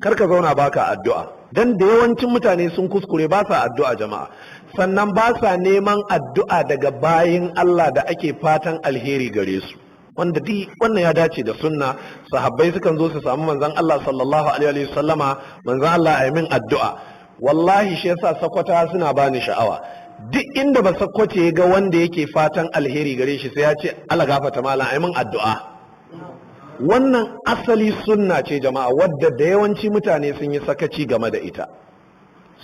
kar ka zauna baka addu'a, dan da yawancin mutane sun kuskure ba sa addu'a jama'a, sannan ba sa neman addu'a daga bayin Allah da ake fatan alheri gare su, wanda duk wannan ya dace da sunna. Sahabbai sukan zo su samu manzon Allah sallallahu alaihi wasallama, manzon Allah ayi min addu'a. Wallahi shi yasa sakwata suna bani sha'awa, duk inda ba sakwace ya ga wanda yake fatan alheri gare shi sai ya ce Allah gafarta malam ayi min addu'a. Wannan asali sunna ce jama'a, wadda da yawanci mutane sun yi sakaci game da ita.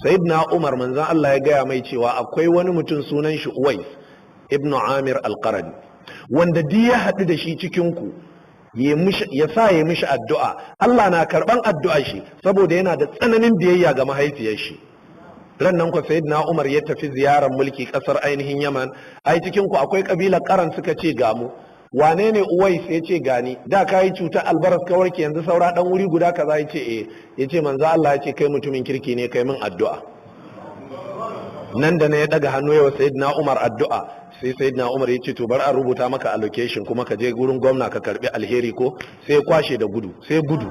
Sayyidina Umar manzon Allah ya gaya mai cewa akwai wani mutum sunan shi Uwais ibn Amir al-Qarni, wanda duk ya haɗu da shi cikin ku ya sa ya mishi addu'a, Allah na karɓan addu'a shi saboda yana da tsananin biyayya ga mahaifiyar shi. Rannan ku Sayyidina Umar ya tafi ziyarar mulki ƙasar ainihin Yaman, ai cikin ku akwai kabilar Qaran suka ce ga mu. Wane ne Uwais ya ce gani, da ka yi cutar albaras ka warke yanzu saura dan wuri guda kaza ya ce ya ce manzo Allah ya ce kai mutumin kirki ne, kai min addu'a. Nan da na ya daga hannu yawa Sayyidina Umar addu'a, sai Sayyidina Umar ya ce to bar a rubuta maka allocation kuma ka je gurin gwamna ka karbi alheri ko, sai ya kwashe da gudu, sai gudu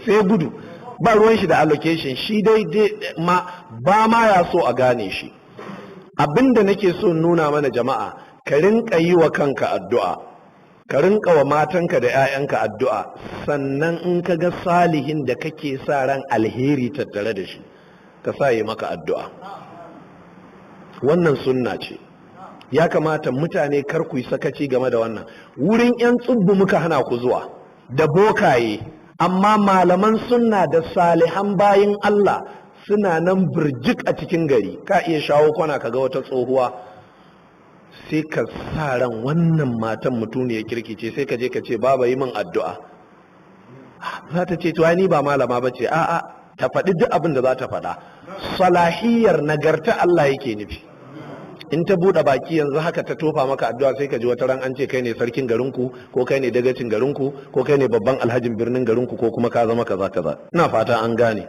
sai gudu, ba ruwan shi da allocation, shi dai ba ma ya so a gane shi. Abinda nake so nuna mana jama'a, ka rinka yi wa kanka addu'a, ka rinka wa matanka da 'ya'yanka addu'a, sannan in ka ga salihin da kake sa ran alheri tattare da shi ka sa yi maka addu'a. Wannan sunna ce, ya kamata mutane kar ku yi sakaci game da wannan. Wurin 'yan tsubbu muka hana ku zuwa da bokaye, amma malaman sunna da salihan bayin Allah suna nan birjik a cikin gari. Ka iya shawo kwana ka ga wata tsohuwa, sai ka sa ran wannan matan mutuniyar kirki ce, sai ka je ka ce baba yi min addu'a. Za ta ce to ni ba malama ba ce, a'a, ta faɗi duk abin da za ta faɗa. Salahiyar nagarta Allah yake nufi. In ta buɗe baki yanzu haka ta tofa maka addu'a, sai ka ji wata ran an ce kai ne sarkin garinku, ko kai ne dagacin garinku, ko kai ne babban alhajin birnin garinku, ko kuma ka zama kaza kaza. Ina fata an gane.